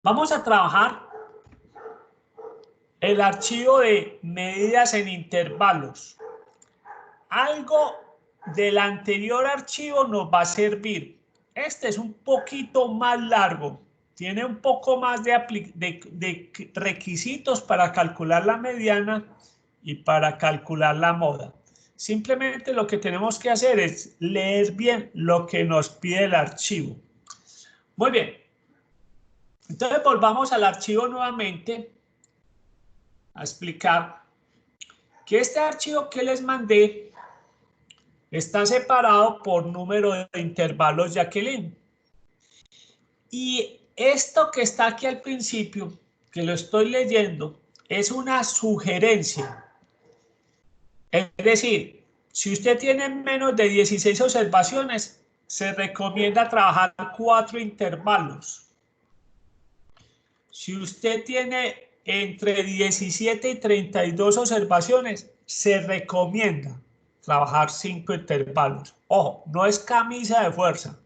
Vamos a trabajar el archivo de medidas en intervalos. Algo del anterior archivo nos va a servir. Este es un poquito más largo. Tiene un poco más de requisitos para calcular la mediana y para calcular la moda. Simplemente lo que tenemos que hacer es leer bien lo que nos pide el archivo. Muy bien. Entonces volvamos al archivo nuevamente a explicar que este archivo que les mandé está separado por número de intervalos Jacqueline. Y esto que está aquí al principio, que lo estoy leyendo, es una sugerencia. Es decir, si usted tiene menos de 16 observaciones, se recomienda trabajar 4 intervalos. Si usted tiene entre 17 y 32 observaciones, se recomienda trabajar 5 intervalos. Ojo, no es camisa de fuerza.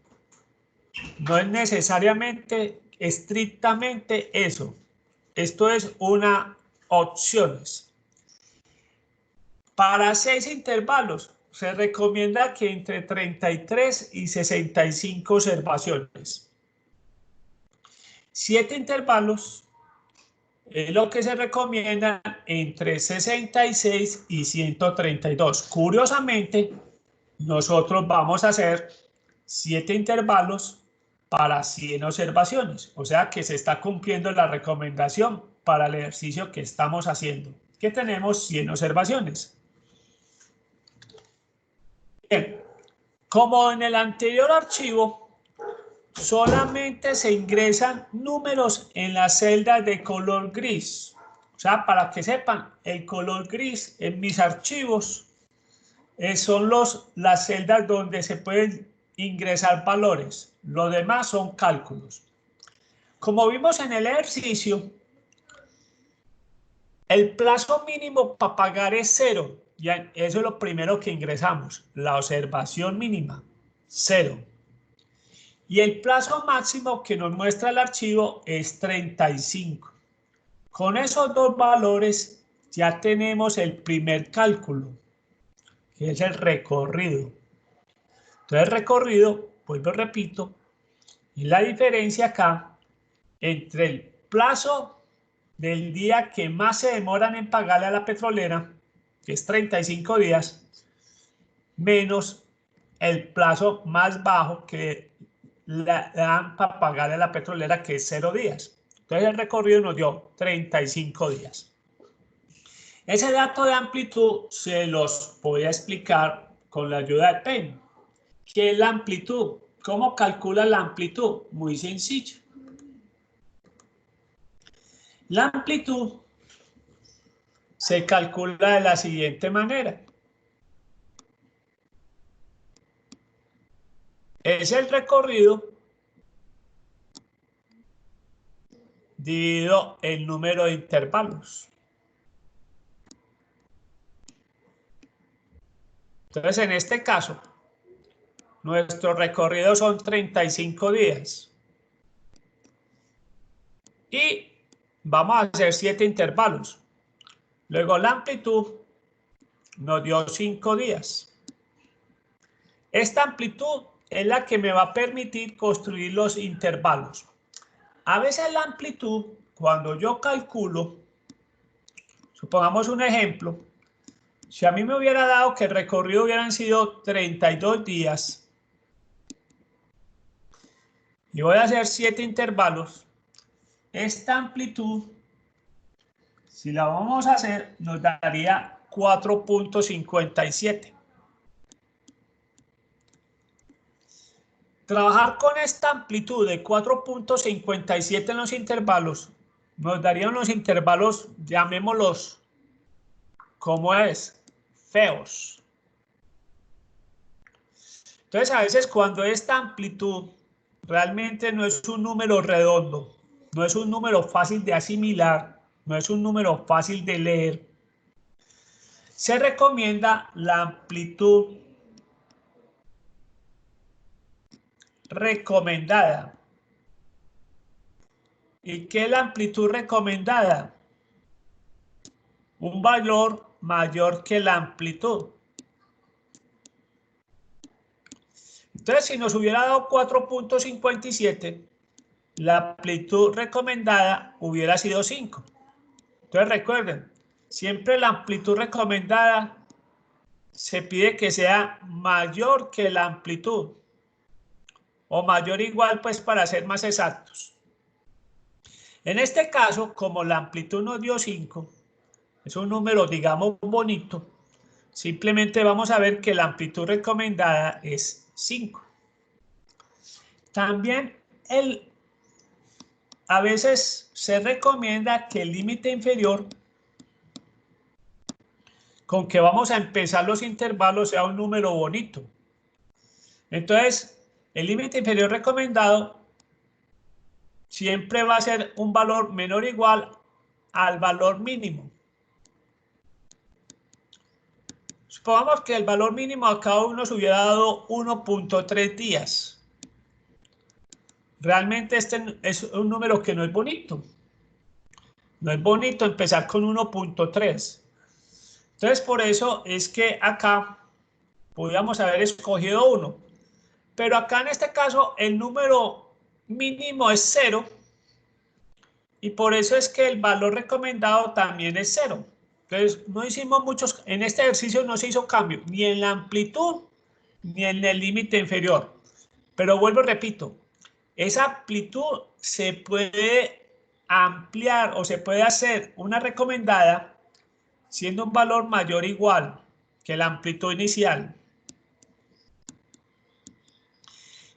No es necesariamente, estrictamente eso. Esto es una opciones. Para 6 intervalos, se recomienda que entre 33 y 65 observaciones. 7 intervalos es lo que se recomienda entre 66 y 132. Curiosamente, nosotros vamos a hacer 7 intervalos para 100 observaciones. O sea que se está cumpliendo la recomendación para el ejercicio que estamos haciendo, que tenemos 100 observaciones. Bien, como en el anterior archivo, solamente se ingresan números en las celdas de color gris. O sea, para que sepan, el color gris en mis archivos son las celdas donde se pueden ingresar valores. Lo demás son cálculos. Como vimos en el ejercicio, el plazo mínimo para pagar es 0. Ya, eso es lo primero que ingresamos. La observación mínima, 0. Y el plazo máximo que nos muestra el archivo es 35. Con esos dos valores ya tenemos el primer cálculo, que es el recorrido. Entonces el recorrido, vuelvo repito, y la diferencia acá entre el plazo del día que más se demoran en pagarle a la petrolera, que es 35 días, menos el plazo más bajo que le dan para pagarle a la petrolera, que es 0 días. Entonces el recorrido nos dio 35 días. Ese dato de amplitud se los voy a explicar con la ayuda de PEN. ¿Qué es la amplitud? ¿Cómo calcula la amplitud? Muy sencillo. La amplitud se calcula de la siguiente manera. Es el recorrido dividido el número de intervalos. Entonces, en este caso, nuestro recorrido son 35 días. Y vamos a hacer 7 intervalos. Luego la amplitud nos dio 5 días. Esta amplitud es la que me va a permitir construir los intervalos. A veces la amplitud, cuando yo calculo, supongamos un ejemplo, si a mí me hubiera dado que el recorrido hubieran sido 32 días y voy a hacer 7 intervalos, esta amplitud, si la vamos a hacer, nos daría 4.57. Trabajar con esta amplitud de 4.57 en los intervalos nos darían los intervalos, llamémoslos, ¿cómo es? Feos. Entonces, a veces cuando esta amplitud realmente no es un número redondo, no es un número fácil de asimilar, no es un número fácil de leer, se recomienda la amplitud recomendada. ¿Y qué es la amplitud recomendada? Un valor mayor que la amplitud. Entonces, si nos hubiera dado 4.57, la amplitud recomendada hubiera sido 5. Entonces, recuerden, siempre la amplitud recomendada se pide que sea mayor que la amplitud, o mayor o igual, pues, para ser más exactos. En este caso, como la amplitud nos dio 5, es un número, digamos, bonito, simplemente vamos a ver que la amplitud recomendada es 5. También a veces se recomienda que el límite inferior con que vamos a empezar los intervalos sea un número bonito. Entonces, el límite inferior recomendado siempre va a ser un valor menor o igual al valor mínimo. Supongamos que el valor mínimo a cada uno nos hubiera dado 1.3 días. Realmente este es un número que no es bonito. No es bonito empezar con 1.3. Entonces, por eso es que acá podríamos haber escogido 1. Pero acá en este caso el número mínimo es 0. Y por eso es que el valor recomendado también es 0. Entonces, no hicimos muchos, en este ejercicio no se hizo cambio, ni en la amplitud, ni en el límite inferior. Pero vuelvo y repito, esa amplitud se puede ampliar o se puede hacer una recomendada siendo un valor mayor o igual que la amplitud inicial.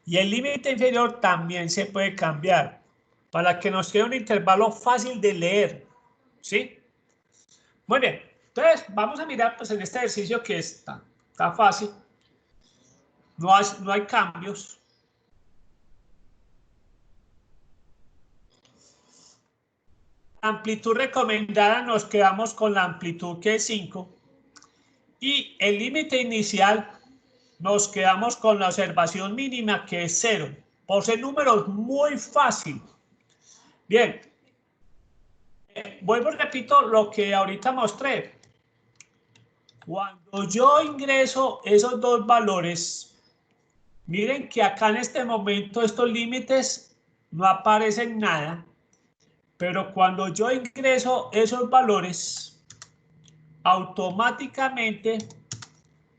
Y el límite inferior también se puede cambiar para que nos quede un intervalo fácil de leer, ¿sí? Muy bien, entonces vamos a mirar pues en este ejercicio que está fácil, no hay cambios. Amplitud recomendada, nos quedamos con la amplitud que es 5 y el límite inicial nos quedamos con la observación mínima que es 0. Por ser números muy fácil. Bien, vuelvo y repito lo que ahorita mostré. Cuando yo ingreso esos dos valores, miren que acá en este momento estos límites no aparecen nada, pero cuando yo ingreso esos valores, automáticamente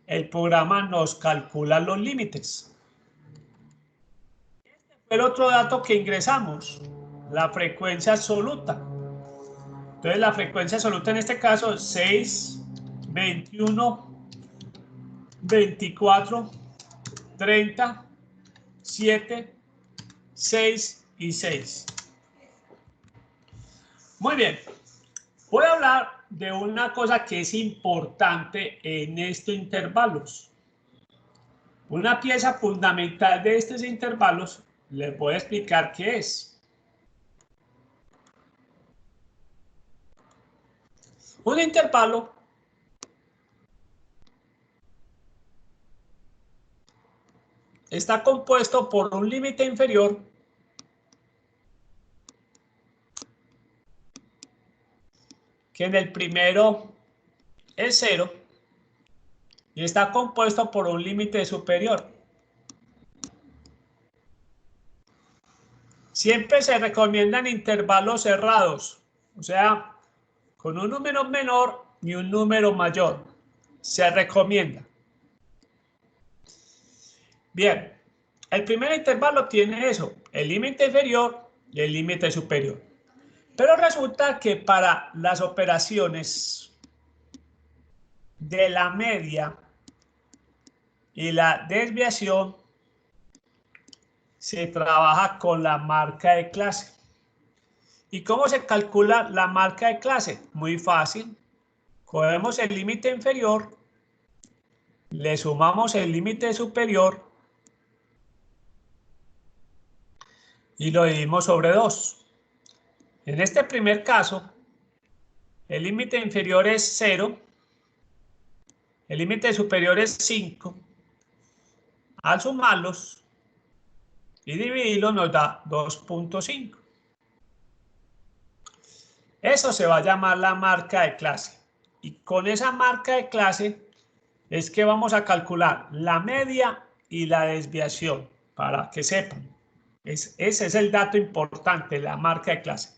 el programa nos calcula los límites. Este fue el otro dato que ingresamos, la frecuencia absoluta. Entonces la frecuencia absoluta en este caso es 6, 21, 24, 30, 7, 6 y 6. Muy bien, voy a hablar de una cosa que es importante en estos intervalos. Una pieza fundamental de estos intervalos, les voy a explicar qué es. Un intervalo está compuesto por un límite inferior que en el primero es 0 y está compuesto por un límite superior. Siempre se recomiendan intervalos cerrados, o sea, con un número menor y un número mayor. Se recomienda. Bien, el primer intervalo tiene eso, el límite inferior y el límite superior. Pero resulta que para las operaciones de la media y la desviación se trabaja con la marca de clase. ¿Y cómo se calcula la marca de clase? Muy fácil. Cogemos el límite inferior, le sumamos el límite superior y lo dividimos sobre 2. En este primer caso, el límite inferior es 0, el límite superior es 5. Al sumarlos y dividirlos nos da 2.5. Eso se va a llamar la marca de clase. Y con esa marca de clase es que vamos a calcular la media y la desviación, para que sepan. Ese es el dato importante, la marca de clase.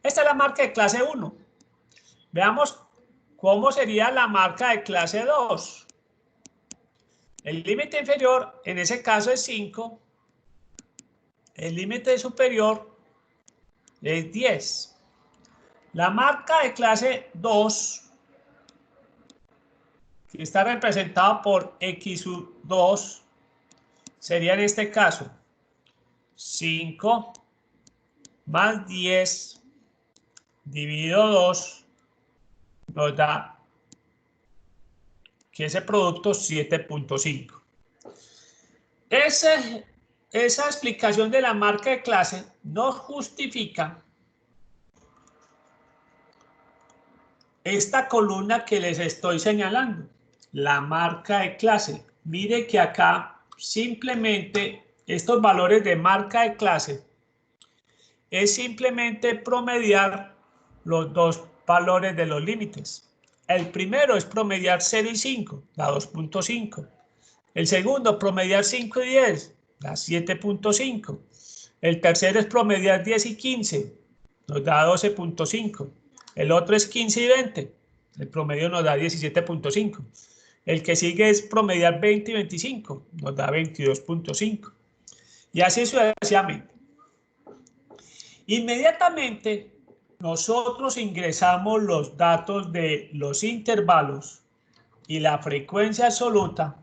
Esta es la marca de clase 1. Veamos cómo sería la marca de clase 2. El límite inferior en ese caso es 5. El límite superior es 10. La marca de clase 2, que está representada por x2, sería en este caso 5 más 10 dividido 2 nos da que ese producto 7.5. Esa explicación de la marca de clase nos justifica esta columna que les estoy señalando, la marca de clase. Mire que acá simplemente estos valores de marca de clase es simplemente promediar los dos valores de los límites. El primero es promediar 0 y 5, da 2.5. El segundo, promediar 5 y 10, da 7.5. El tercero es promediar 10 y 15, nos da 12.5. El otro es 15 y 20, el promedio nos da 17.5. El que sigue es promediar 20 y 25, nos da 22.5. Y así sucesivamente. Inmediatamente nosotros ingresamos los datos de los intervalos y la frecuencia absoluta.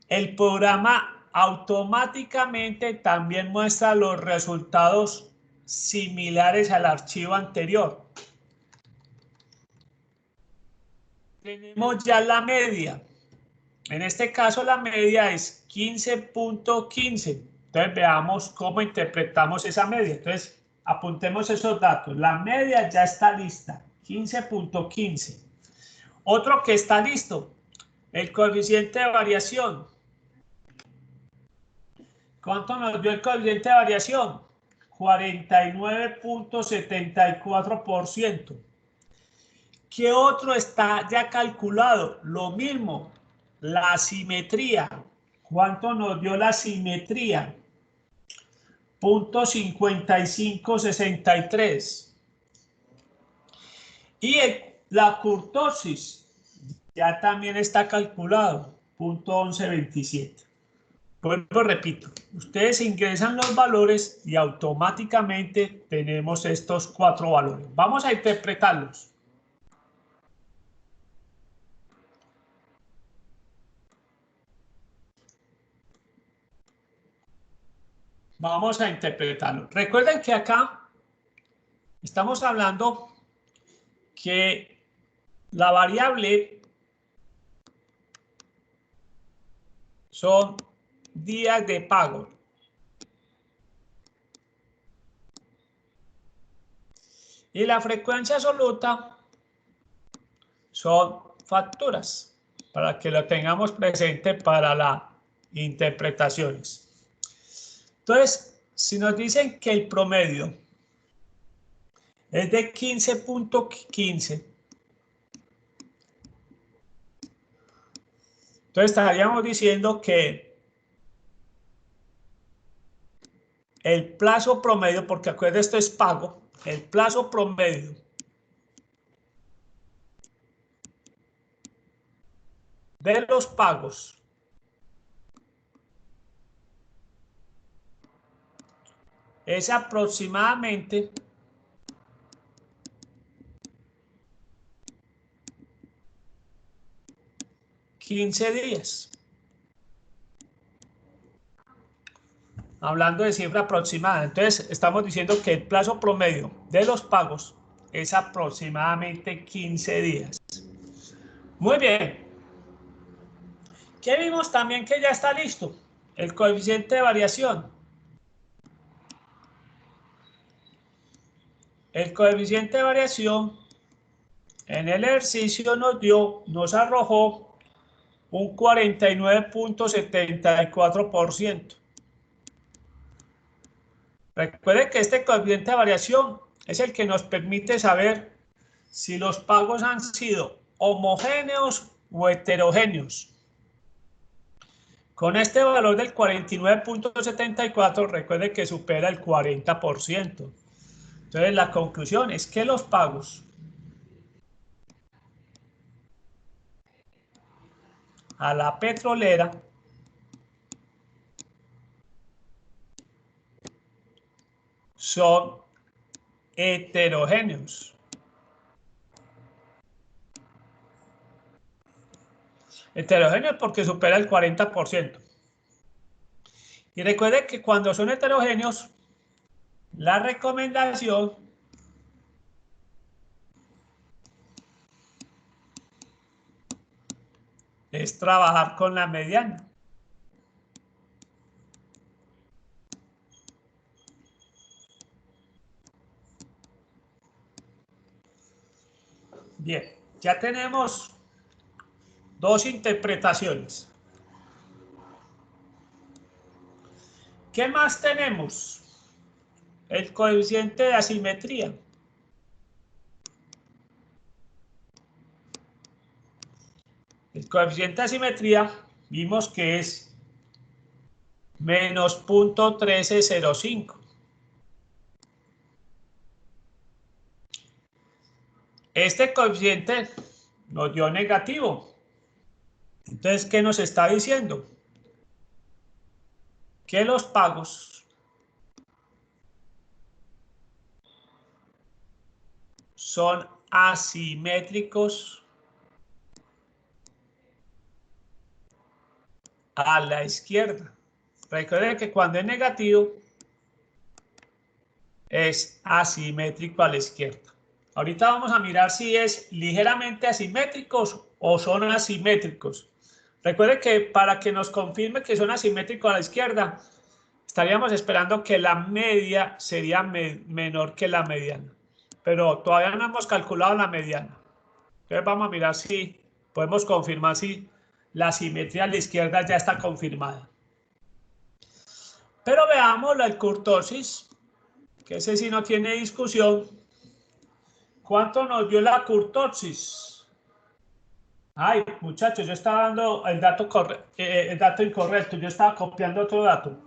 El programa automáticamente también muestra los resultados similares al archivo anterior. Tenemos ya la media. En este caso la media es 15.15. Entonces veamos cómo interpretamos esa media. Entonces apuntemos esos datos. La media ya está lista, 15.15. Otro que está listo, el coeficiente de variación. ¿Cuánto nos dio el coeficiente de variación? 49.74%. ¿Qué otro está ya calculado? Lo mismo, la simetría. ¿Cuánto nos dio la simetría? 0.5563. Y la kurtosis ya también está calculado, 0.1127. Vuelvo, repito, ustedes ingresan los valores y automáticamente tenemos estos 4 valores. Vamos a interpretarlos. Vamos a interpretarlo. Recuerden que acá estamos hablando que la variable son días de pago. Y la frecuencia absoluta son facturas, para que lo tengamos presente para las interpretaciones. Entonces, si nos dicen que el promedio es de 15.15, entonces estaríamos diciendo que el plazo promedio, porque acuérdense, esto es pago, el plazo promedio de los pagos es aproximadamente 15 días. Hablando de cifra aproximada, entonces estamos diciendo que el plazo promedio de los pagos es aproximadamente 15 días. Muy bien. ¿Qué vimos también que ya está listo? El coeficiente de variación. El coeficiente de variación en el ejercicio nos arrojó un 49.74%. Recuerde que este coeficiente de variación es el que nos permite saber si los pagos han sido homogéneos o heterogéneos. Con este valor del 49.74, recuerde que supera el 40%. Entonces, la conclusión es que los pagos a la petrolera son heterogéneos. Heterogéneos porque supera el 40%. Y recuerde que cuando son heterogéneos, la recomendación es trabajar con la mediana. Bien, ya tenemos dos interpretaciones. ¿Qué más tenemos? El coeficiente de asimetría. El coeficiente de asimetría vimos que es menos 0.1305. Este coeficiente nos dio negativo. Entonces, ¿qué nos está diciendo? Que los pagos son asimétricos a la izquierda. Recuerden que cuando es negativo es asimétrico a la izquierda. Ahorita vamos a mirar si es ligeramente asimétricos o son asimétricos. Recuerden que para que nos confirme que son asimétricos a la izquierda, estaríamos esperando que la media sería menor que la mediana. Pero todavía no hemos calculado la mediana. Entonces vamos a mirar si podemos confirmar si la simetría a la izquierda ya está confirmada. Pero veamos el kurtosis, que ese sí no tiene discusión. ¿Cuánto nos dio la kurtosis? Ay, muchachos, yo estaba dando el dato incorrecto, yo estaba copiando otro dato.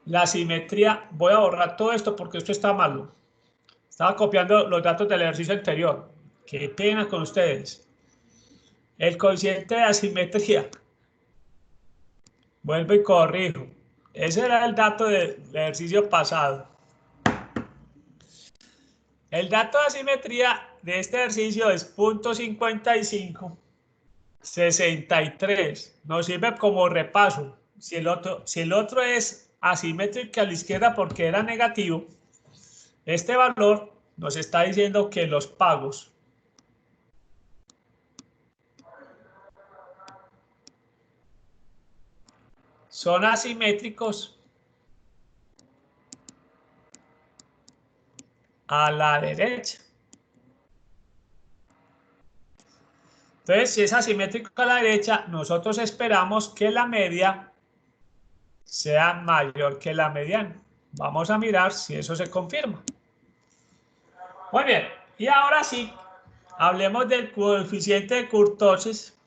La simetría, voy a borrar todo esto porque esto está malo. Estaba copiando los datos del ejercicio anterior. Qué pena con ustedes. El coeficiente de asimetría. Vuelvo y corrijo. Ese era el dato del ejercicio pasado. El dato de asimetría de este ejercicio es 0.5563. Nos sirve como repaso. Si el otro es asimétrico a la izquierda porque era negativo, este valor nos está diciendo que los pagos son asimétricos a la derecha. Entonces, si es asimétrico a la derecha, nosotros esperamos que la media sea mayor que la mediana. Vamos a mirar si eso se confirma. Muy bien, y ahora sí, hablemos del coeficiente de kurtosis.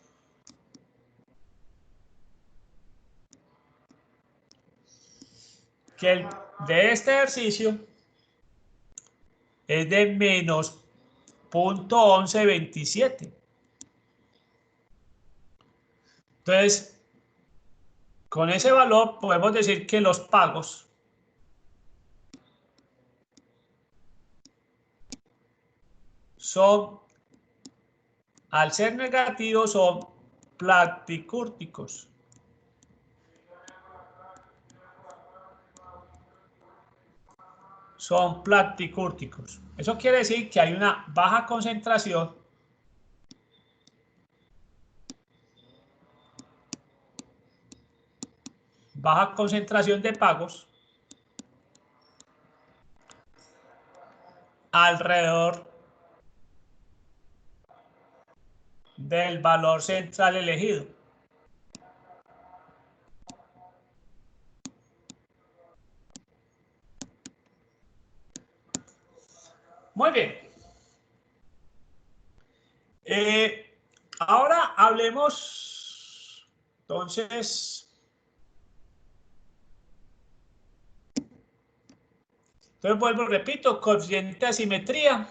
Que de este ejercicio es de menos 0.1127. Entonces, con ese valor podemos decir que los pagos son, al ser negativos, son platicúrticos. Son platicúrticos. Eso quiere decir que hay una baja concentración de pagos alrededor del valor central elegido. Muy bien. Ahora hablemos, entonces vuelvo, repito, coeficiente de asimetría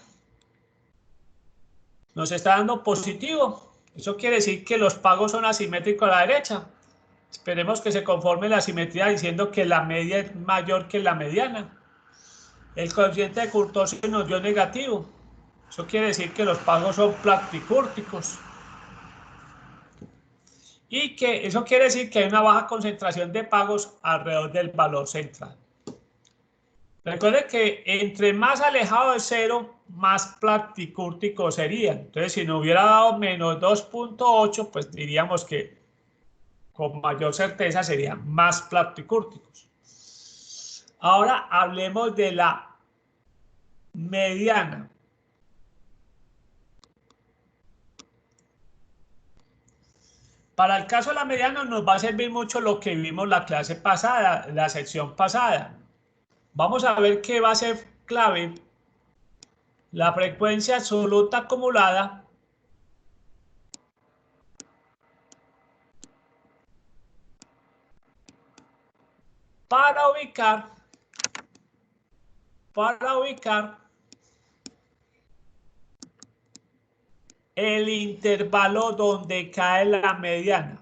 nos está dando positivo. Eso quiere decir que los pagos son asimétricos a la derecha. Esperemos que se conforme la simetría diciendo que la media es mayor que la mediana. El coeficiente de Kurtosis nos dio negativo. Eso quiere decir que los pagos son platicúrticos. Y que eso quiere decir que hay una baja concentración de pagos alrededor del valor central. Recuerden que entre más alejado de cero, más platicúrtico sería. Entonces, si nos hubiera dado menos 2.8, pues diríamos que con mayor certeza serían más platicúrticos. Ahora hablemos de la mediana. Para el caso de la mediana nos va a servir mucho lo que vimos la clase pasada, la sección pasada. Vamos a ver qué va a ser clave. La frecuencia absoluta acumulada para ubicar el intervalo donde cae la mediana.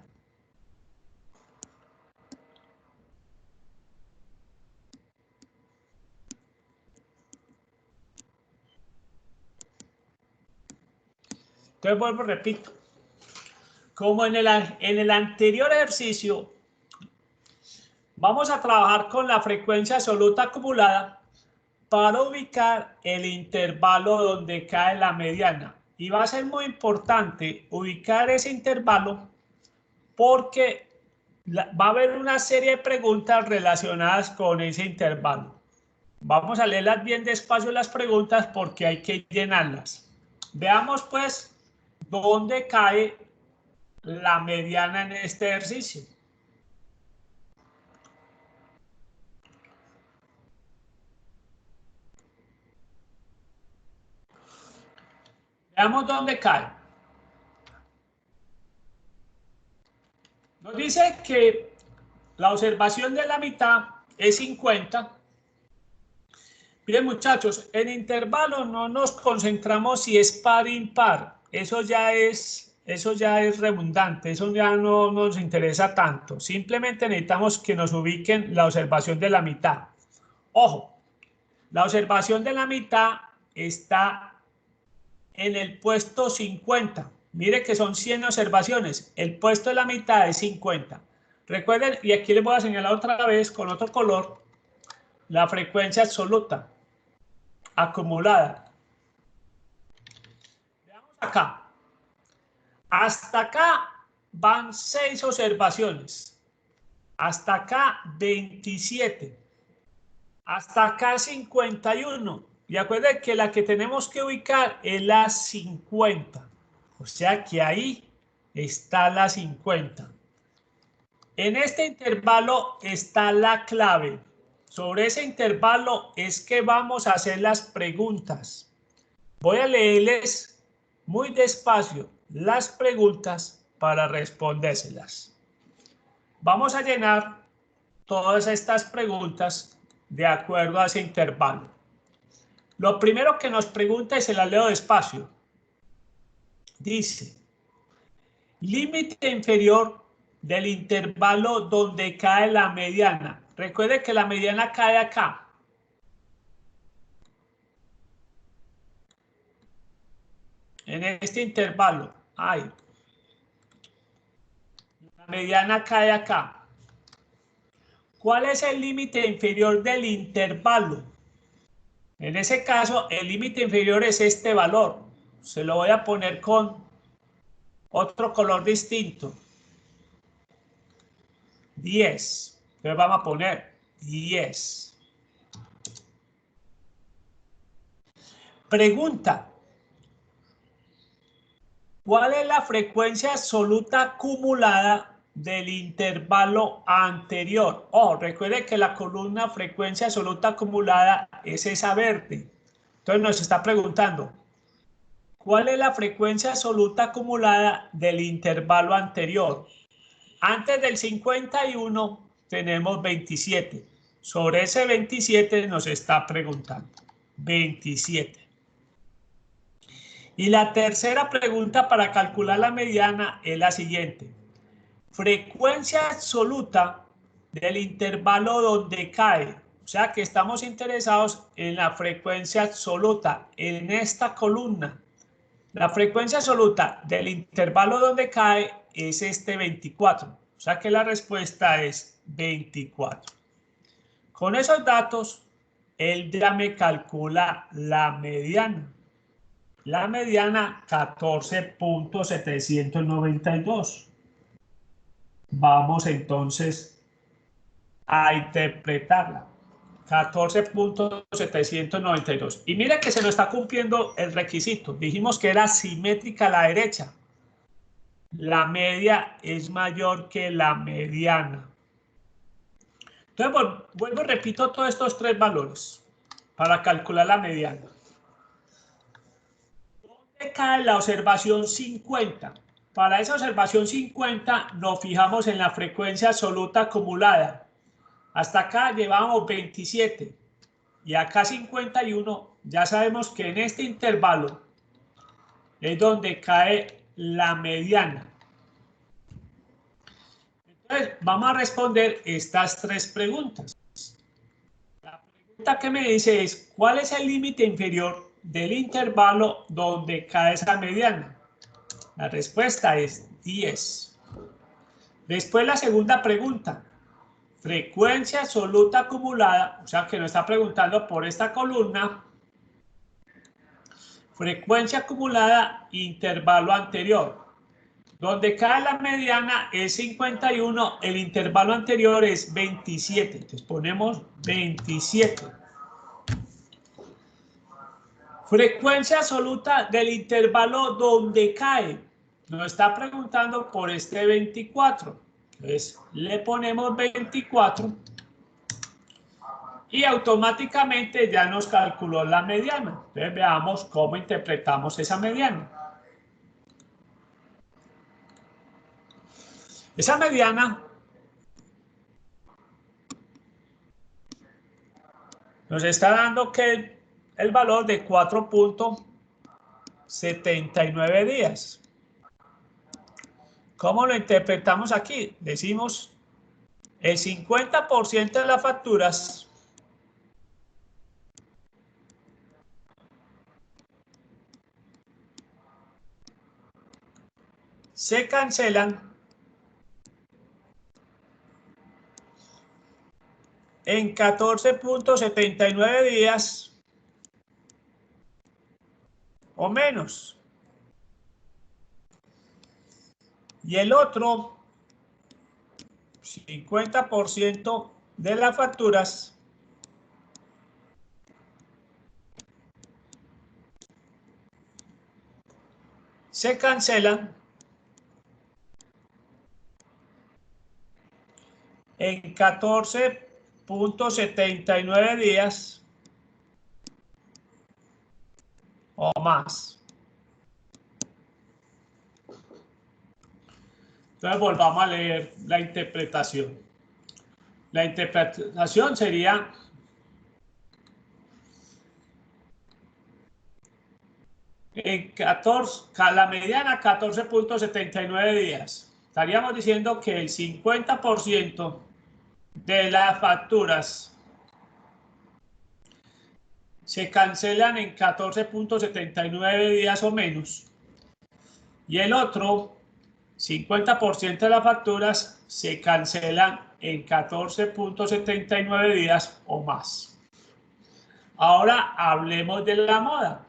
Entonces vuelvo, repito. Como en el anterior ejercicio, vamos a trabajar con la frecuencia absoluta acumulada para ubicar el intervalo donde cae la mediana. Y va a ser muy importante ubicar ese intervalo porque va a haber una serie de preguntas relacionadas con ese intervalo. Vamos a leerlas bien despacio las preguntas porque hay que llenarlas. Veamos pues dónde cae la mediana en este ejercicio. Veamos dónde cae. Nos dice que la observación de la mitad es 50. Miren muchachos, en intervalos no nos concentramos si es par o impar. Eso ya es redundante, eso ya no nos interesa tanto. Simplemente necesitamos que nos ubiquen la observación de la mitad. Ojo, la observación de la mitad está en el puesto 50. Mire que son 100 observaciones. El puesto de la mitad es 50. Recuerden, y aquí les voy a señalar otra vez con otro color, la frecuencia absoluta acumulada. Veamos acá. Hasta acá van 6 observaciones. Hasta acá 27. Hasta acá 51. Y acuérdense que la que tenemos que ubicar es la 50. O sea que ahí está la 50. En este intervalo está la clave. Sobre ese intervalo es que vamos a hacer las preguntas. Voy a leerles muy despacio las preguntas para respondérselas. Vamos a llenar todas estas preguntas de acuerdo a ese intervalo. Lo primero que nos pregunta, y se la leo despacio, dice, límite inferior del intervalo donde cae la mediana. Recuerde que la mediana cae acá. En este intervalo. Ay. La mediana cae acá. ¿Cuál es el límite inferior del intervalo? En ese caso, el límite inferior es este valor. Se lo voy a poner con otro color distinto. 10. Entonces vamos a poner 10. Pregunta. ¿Cuál es la frecuencia absoluta acumulada del intervalo anterior? Recuerde que la columna frecuencia absoluta acumulada es esa verde. Entonces nos está preguntando, ¿cuál es la frecuencia absoluta acumulada del intervalo anterior? Antes del 51 tenemos 27. Sobre ese 27 nos está preguntando. 27. Y la tercera pregunta para calcular la mediana es la siguiente. Frecuencia absoluta del intervalo donde cae. O sea que estamos interesados en la frecuencia absoluta en esta columna. La frecuencia absoluta del intervalo donde cae es este 24. O sea que la respuesta es 24. Con esos datos, él ya me calcula la mediana. La mediana 14.792. Vamos entonces a interpretarla. 14.792. Y mira que se nos está cumpliendo el requisito. Dijimos que era simétrica a la derecha. La media es mayor que la mediana. Entonces, vuelvo y repito todos estos tres valores para calcular la mediana. ¿Dónde cae la observación 50? Para esa observación 50 nos fijamos en la frecuencia absoluta acumulada. Hasta acá llevamos 27 y acá 51. Ya sabemos que en este intervalo es donde cae la mediana. Entonces, vamos a responder estas tres preguntas. La pregunta que me dice es, ¿cuál es el límite inferior del intervalo donde cae esa mediana? La respuesta es 10. Después la segunda pregunta, frecuencia absoluta acumulada, o sea que nos está preguntando por esta columna, frecuencia acumulada, intervalo anterior. Donde cae la mediana es 51, el intervalo anterior es 27. Entonces ponemos 27. Frecuencia absoluta del intervalo donde cae. Nos está preguntando por este 24. Entonces le ponemos 24 y automáticamente ya nos calculó la mediana. Entonces veamos cómo interpretamos esa mediana. Esa mediana nos está dando que el valor de 4.79 días. ¿Cómo lo interpretamos aquí? Decimos el 50% de las facturas se cancelan en 14.79 días o menos. Y el otro 50% de las facturas se cancelan en 14.79 días o más. Entonces volvamos a leer la interpretación. La interpretación sería en la mediana 14.79 días. Estaríamos diciendo que el 50% de las facturas se cancelan en 14.79 días o menos. Y el otro 50% de las facturas se cancelan en 14.79 días o más. Ahora hablemos de la moda.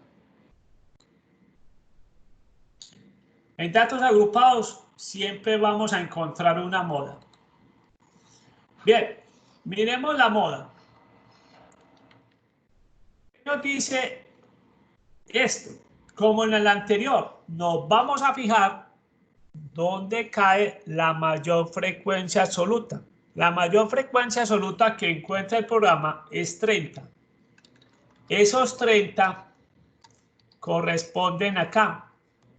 En datos agrupados siempre vamos a encontrar una moda. Bien, miremos la moda. Nos dice esto, como en el anterior, nos vamos a fijar dónde cae la mayor frecuencia absoluta. La mayor frecuencia absoluta que encuentra el programa es 30. esos 30 corresponden acá.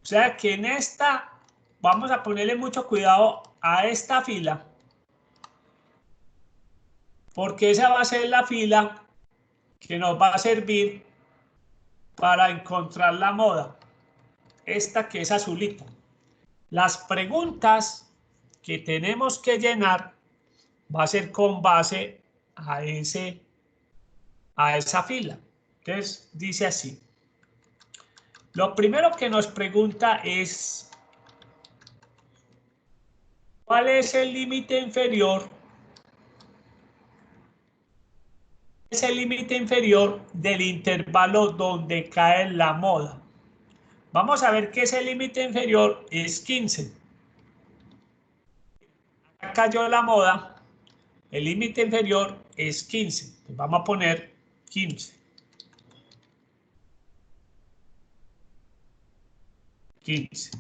O sea que en esta, vamos a ponerle mucho cuidado a esta fila, porque esa va a ser la fila que nos va a servir para encontrar la moda. Esta que es azulita. Las preguntas que tenemos que llenar va a ser con base a esa fila. Entonces dice así. Lo primero que nos pregunta es ¿cuál es el límite inferior? Es el límite inferior del intervalo donde cae la moda. Vamos a ver que ese límite inferior es 15. Acá cayó la moda, el límite inferior es 15. Entonces vamos a poner 15. 15.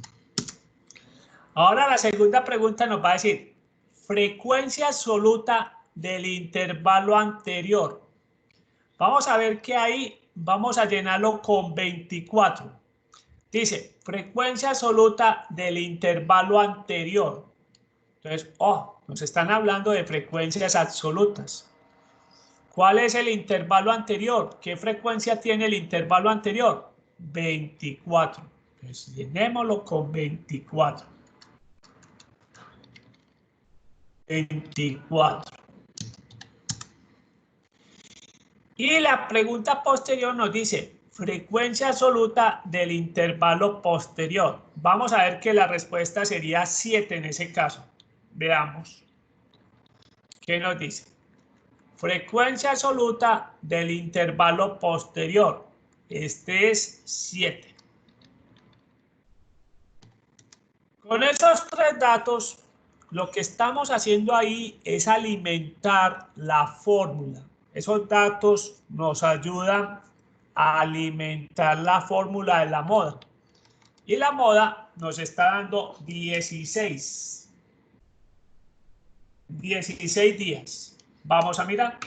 Ahora la segunda pregunta nos va a decir frecuencia absoluta del intervalo anterior. Vamos a ver que ahí vamos a llenarlo con 24. Dice frecuencia absoluta del intervalo anterior. Entonces, nos están hablando de frecuencias absolutas. ¿Cuál es el intervalo anterior? ¿Qué frecuencia tiene el intervalo anterior? 24. Entonces, llenémoslo con 24. 24. Y la pregunta posterior nos dice frecuencia absoluta del intervalo posterior. Vamos a ver que la respuesta sería 7 en ese caso. Veamos. ¿Qué nos dice? Frecuencia absoluta del intervalo posterior. Este es 7. Con esos 3 datos, lo que estamos haciendo ahí es alimentar la fórmula. Esos datos nos ayudan a alimentar la fórmula de la moda. Y la moda nos está dando 16 días. Vamos a mirar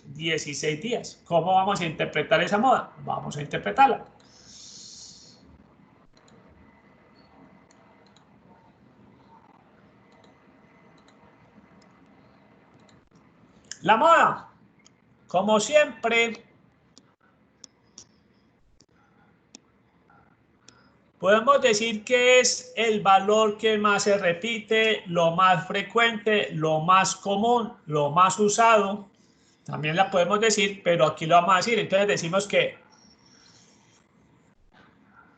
16 días. ¿Cómo vamos a interpretar esa moda? Vamos a interpretarla. La moda, como siempre, podemos decir que es el valor que más se repite, lo más frecuente, lo más común, lo más usado. También la podemos decir, pero aquí lo vamos a decir. Entonces decimos que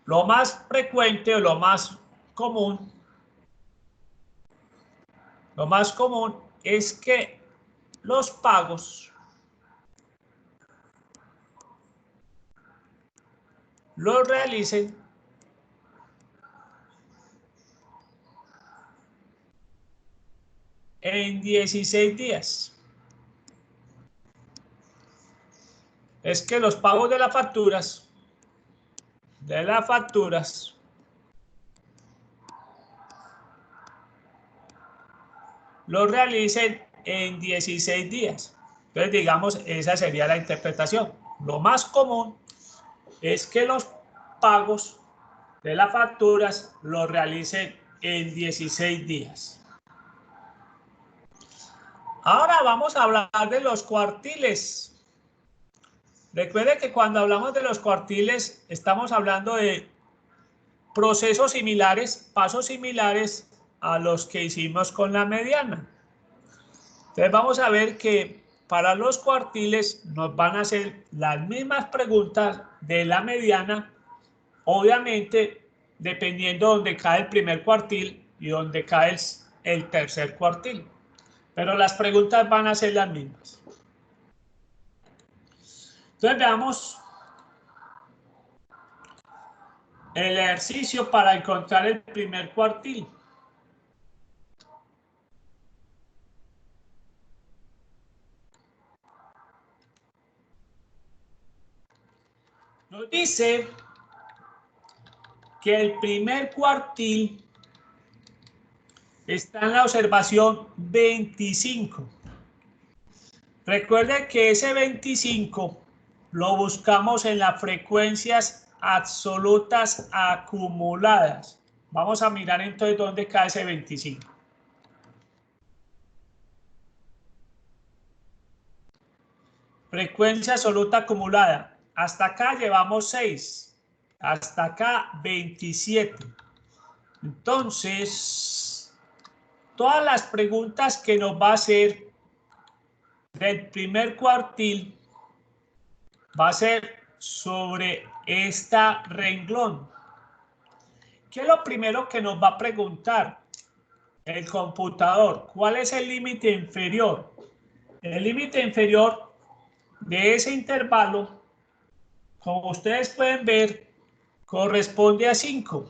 lo más frecuente o lo más común es que los pagos los realicen en 16 días. Es que los pagos de las facturas los realicen en 16 días. Entonces, digamos, esa sería la interpretación. Lo más común es que los pagos de las facturas los realicen en 16 días. Ahora vamos a hablar de los cuartiles. Recuerde que cuando hablamos de los cuartiles estamos hablando de procesos similares, pasos similares a los que hicimos con la mediana. Entonces vamos a ver que para los cuartiles nos van a hacer las mismas preguntas de la mediana, obviamente dependiendo de dónde cae el primer cuartil y dónde cae el tercer cuartil. Pero las preguntas van a ser las mismas. Entonces veamos el ejercicio para encontrar el primer cuartil. Nos dice que el primer cuartil está en la observación 25. Recuerde que ese 25 lo buscamos en las frecuencias absolutas acumuladas. Vamos a mirar entonces dónde cae ese 25. Frecuencia absoluta acumulada. Hasta acá llevamos 6. Hasta acá 27. Entonces, todas las preguntas que nos va a hacer del primer cuartil va a ser sobre esta renglón. ¿Qué es lo primero que nos va a preguntar el computador? ¿Cuál es el límite inferior? El límite inferior de ese intervalo, como ustedes pueden ver, corresponde a 5.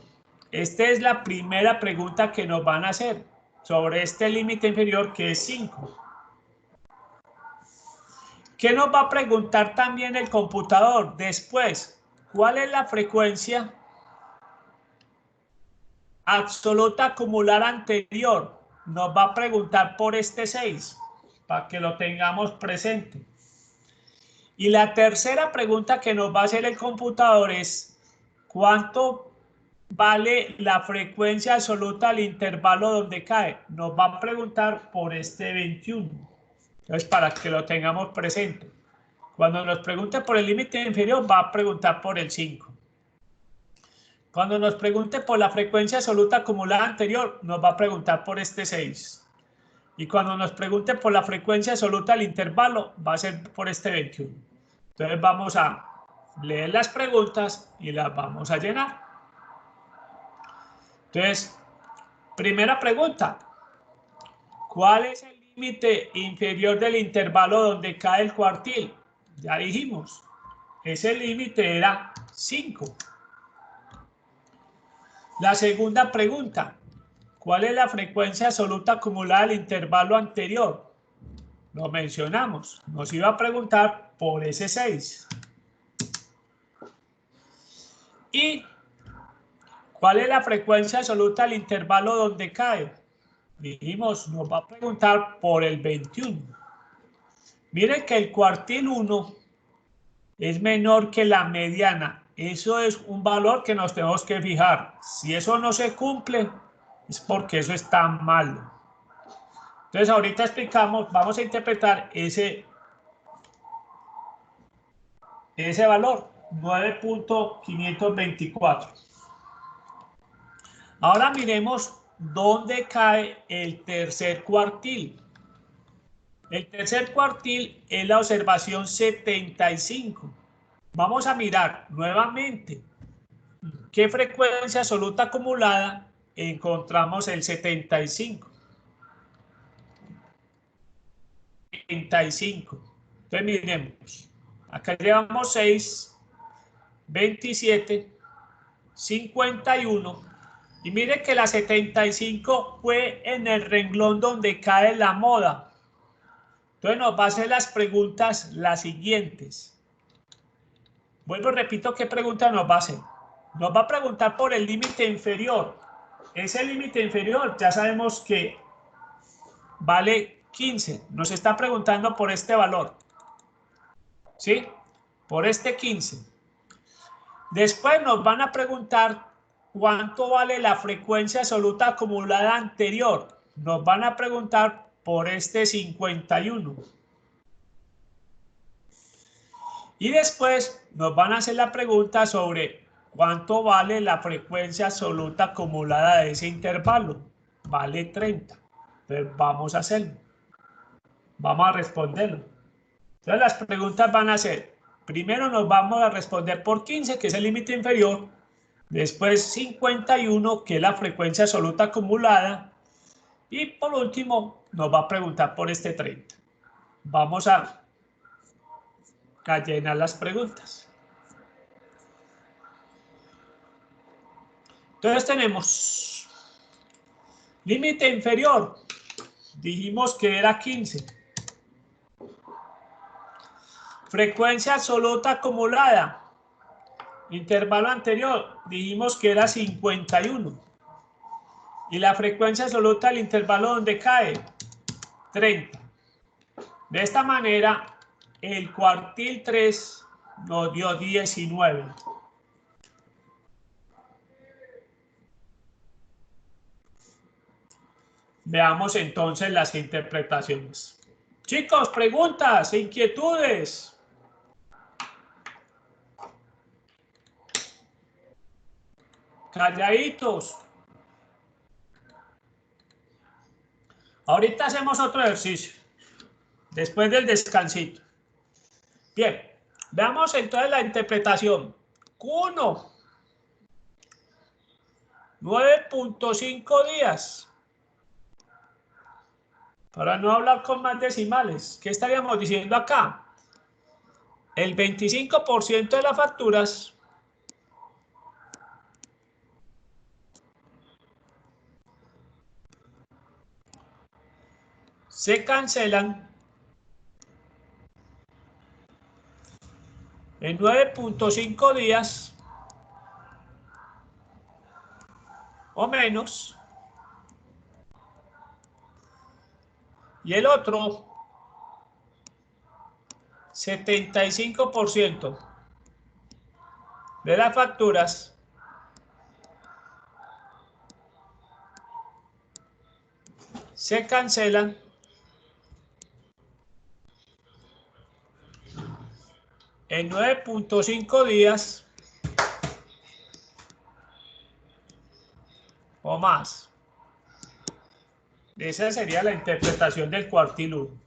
Esta es la primera pregunta que nos van a hacer sobre este límite inferior, que es 5. ¿Qué nos va a preguntar también el computador después? ¿Cuál es la frecuencia absoluta acumular anterior? Nos va a preguntar por este 6, para que lo tengamos presente. Y la tercera pregunta que nos va a hacer el computador es: ¿cuánto vale la frecuencia absoluta al intervalo donde cae? Nos va a preguntar por este 21. Entonces, para que lo tengamos presente. Cuando nos pregunte por el límite inferior, va a preguntar por el 5. Cuando nos pregunte por la frecuencia absoluta acumulada anterior, nos va a preguntar por este 6. Y cuando nos pregunte por la frecuencia absoluta al intervalo, va a ser por este 21. Entonces vamos a leer las preguntas y las vamos a llenar. Entonces, primera pregunta: ¿cuál es el límite inferior del intervalo donde cae el cuartil? Ya dijimos, ese límite era 5. La segunda pregunta: ¿cuál es la frecuencia absoluta acumulada al intervalo anterior? Lo mencionamos, nos iba a preguntar por ese 6. ¿Y cuál es la frecuencia absoluta al intervalo donde cae? Dijimos, nos va a preguntar por el 21. Miren que el cuartil 1 es menor que la mediana. Eso es un valor que nos tenemos que fijar. Si eso no se cumple, es porque eso está mal. Entonces ahorita explicamos, vamos a interpretar ese valor, 9.524. Ahora miremos dónde cae el tercer cuartil. El tercer cuartil es la observación 75. Vamos a mirar nuevamente qué frecuencia absoluta acumulada encontramos el 75. 75. Entonces miremos. Acá llevamos 6, 27, 51. Y mire que la 75 fue en el renglón donde cae la moda. Entonces nos va a hacer las preguntas las siguientes. Vuelvo y repito qué pregunta nos va a hacer. Nos va a preguntar por el límite inferior. Ese límite inferior ya sabemos que vale 15. Nos está preguntando por este valor. ¿Sí? Por este 15. Después nos van a preguntar cuánto vale la frecuencia absoluta acumulada anterior. Nos van a preguntar por este 51. Y después nos van a hacer la pregunta sobre cuánto vale la frecuencia absoluta acumulada de ese intervalo. Vale 30. Entonces vamos a hacerlo. Vamos a responderlo. Entonces las preguntas van a ser: primero nos vamos a responder por 15, que es el límite inferior. Después 51, que es la frecuencia absoluta acumulada. Y por último nos va a preguntar por este 30. Vamos a llenar las preguntas. Entonces tenemos límite inferior. Dijimos que era 15. Frecuencia absoluta acumulada. Intervalo anterior. Dijimos que era 51. Y la frecuencia absoluta del intervalo donde cae, 30. De esta manera, el cuartil 3 nos dio 19. Veamos entonces las interpretaciones. Chicos, preguntas, inquietudes. Calladitos. Ahorita hacemos otro ejercicio, después del descansito. Bien, veamos entonces la interpretación. Q1, 9.5 días. Para no hablar con más decimales, ¿qué estaríamos diciendo acá? El 25% de las facturas se cancelan en 9.5 días o menos, y el otro 75% de las facturas se cancelan en 9.5 días o más. Esa sería la interpretación del cuartil 1.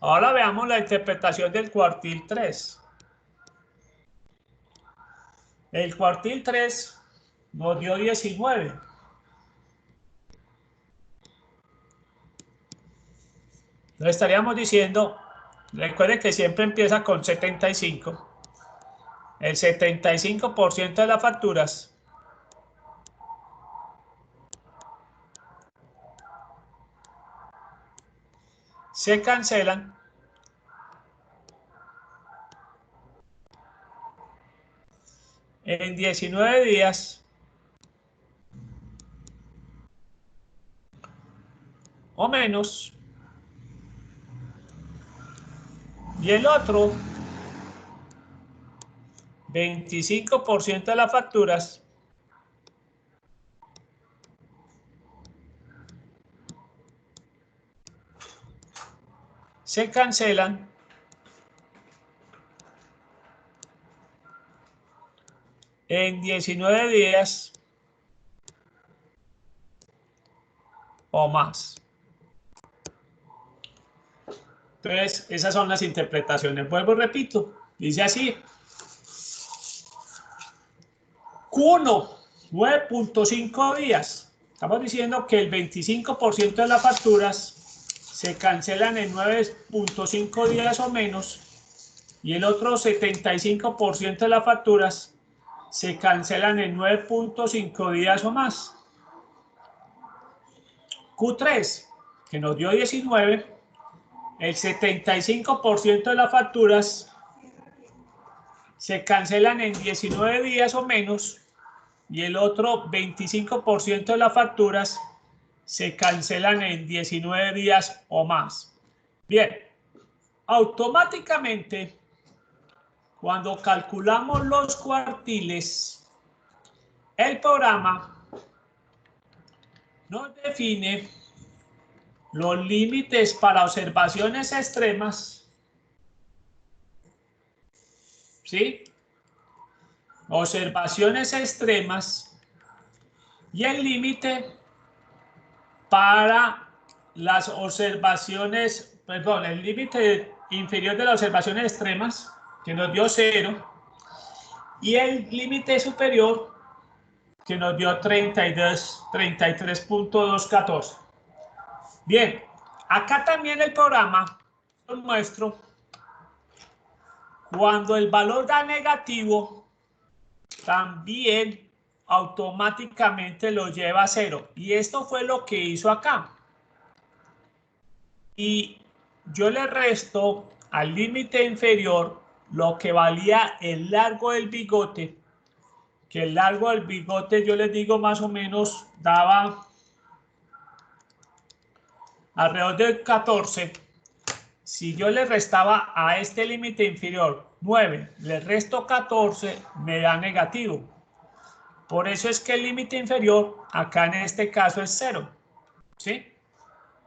Ahora veamos la interpretación del cuartil 3. El cuartil 3 nos dio 19. Entonces estaríamos diciendo, recuerden que siempre empieza con 75. El 75% de las facturas se cancelan en 19 días o menos, y el otro 25% de las facturas se cancelan en 19 días o más. Entonces, esas son las interpretaciones. Vuelvo y repito. Dice así. Q1, 9.5 días. Estamos diciendo que el 25% de las facturas se cancelan en 9.5 días o menos, y el otro 75% de las facturas se cancelan en 9.5 días o más. Q3, que nos dio 19, el 75% de las facturas se cancelan en 19 días o menos, y el otro 25% de las facturas se cancelan en 19 días o más. Bien, automáticamente, cuando calculamos los cuartiles, el programa nos define los límites para observaciones extremas, ¿sí? Observaciones extremas, y el límite para las observaciones, perdón, el límite inferior de las observaciones extremas, que nos dio 0, y el límite superior, que nos dio 33.214. Bien, acá también el programa nos muestra cuando el valor da negativo, también automáticamente lo lleva a 0. Y esto fue lo que hizo acá. Y yo le resto al límite inferior lo que valía el largo del bigote, que el largo del bigote, yo les digo, más o menos daba alrededor de 14. si yo le restaba a este límite inferior 9, le resto 14, me da negativo. Por eso es que el límite inferior acá en este caso es 0. ¿Sí?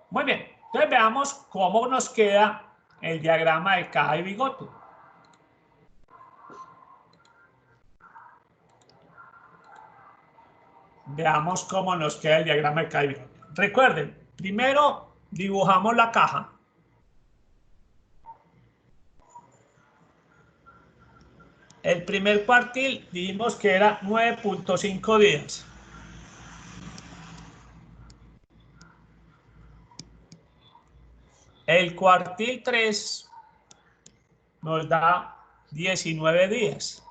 Muy bien. Entonces veamos cómo nos queda el diagrama de caja y bigote. Veamos cómo nos queda el diagrama de caja y bigote. Recuerden, primero dibujamos la caja. El primer cuartil dijimos que era 9.5 días. El cuartil 3 nos da 19 días.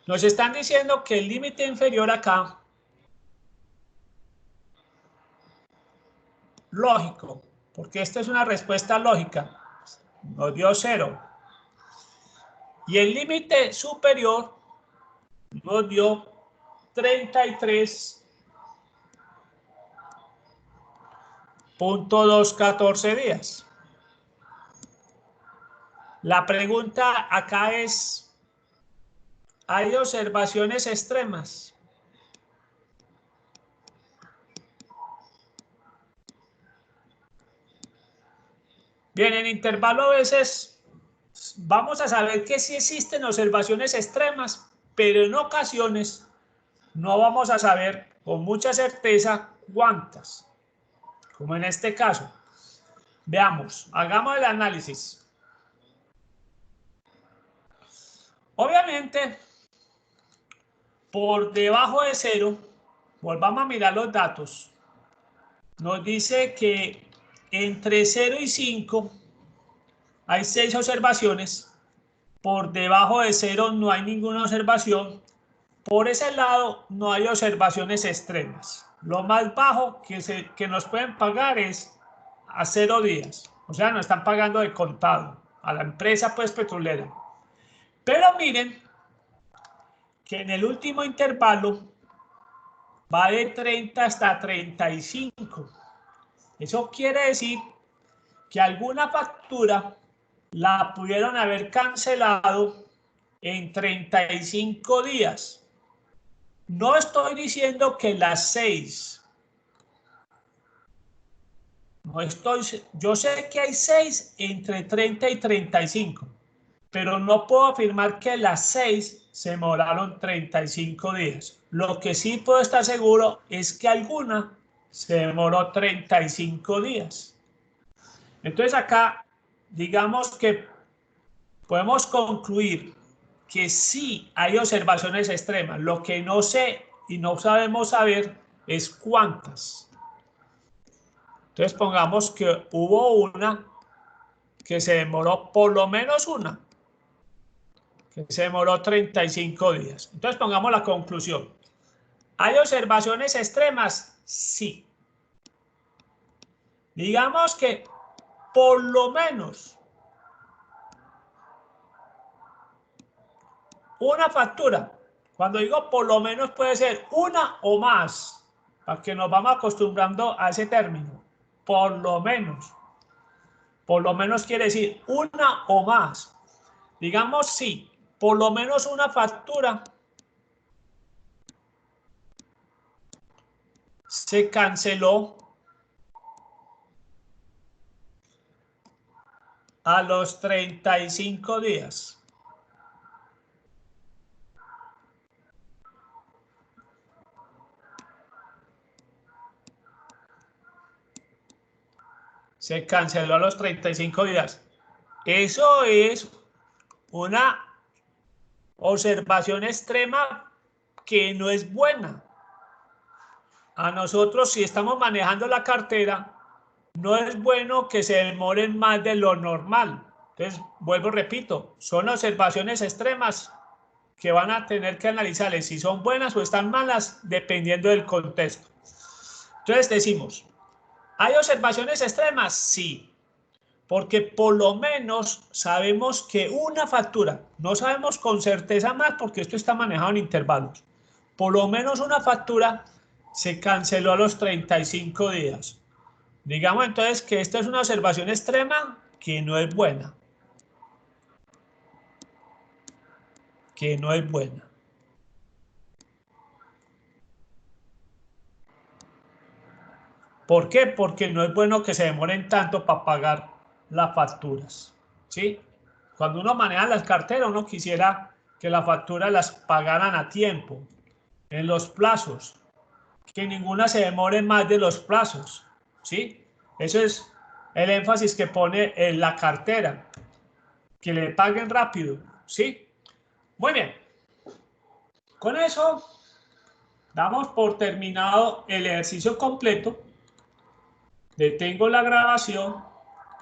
Nos están diciendo que el límite inferior acá, lógico, porque esta es una respuesta lógica, nos dio 0. Y el límite superior nos dio 33.214 días. La pregunta acá es, ¿hay observaciones extremas? Bien, en intervalo a veces vamos a saber que sí existen observaciones extremas, pero en ocasiones no vamos a saber con mucha certeza cuántas, como en este caso. Veamos, hagamos el análisis. Obviamente, por debajo de 0, volvamos a mirar los datos. Nos dice que entre 0 y 5 hay 6 observaciones. Por debajo de 0 no hay ninguna observación. Por ese lado no hay observaciones extremas. Lo más bajo que nos pueden pagar es a 0 días. O sea, nos están pagando de contado a la empresa pues petrolera. Pero miren que en el último intervalo va de 30 hasta 35. Eso quiere decir que alguna factura la pudieron haber cancelado en 35 días. No estoy diciendo que las 6. Yo sé que hay 6 entre 30 y 35, pero no puedo afirmar que las 6 se demoraron 35 días. Lo que sí puedo estar seguro es que alguna se demoró 35 días. Entonces acá, digamos que podemos concluir que sí hay observaciones extremas. Lo que no sé y no sabemos saber es cuántas. Entonces pongamos que hubo una que se demoró, por lo menos una, que se demoró 35 días. Entonces pongamos la conclusión. ¿Hay observaciones extremas? Sí. Digamos que por lo menos una factura. Cuando digo por lo menos puede ser una o más, para que nos vamos acostumbrando a ese término. Por lo menos. Por lo menos quiere decir una o más. Digamos sí, por lo menos una factura se canceló a los 35 días. Se canceló a los 35 días. Eso es una observación extrema que no es buena. A nosotros, si estamos manejando la cartera, no es bueno que se demoren más de lo normal. Entonces, vuelvo, repito, son observaciones extremas que van a tener que analizarles si son buenas o están malas, dependiendo del contexto. Entonces decimos, ¿hay observaciones extremas? Sí, porque por lo menos sabemos que una factura, no sabemos con certeza más porque esto está manejado en intervalos, por lo menos una factura se canceló a los 35 días. Digamos entonces que esta es una observación extrema que no es buena. Que no es buena. ¿Por qué? Porque no es bueno que se demoren tanto para pagar las facturas, ¿sí? Cuando uno maneja las carteras, uno quisiera que las facturas las pagaran a tiempo, en los plazos, que ninguna se demore más de los plazos, ¿sí? Eso es el énfasis que pone en la cartera, que le paguen rápido, ¿sí? Muy bien. Con eso damos por terminado el ejercicio completo. Detengo la grabación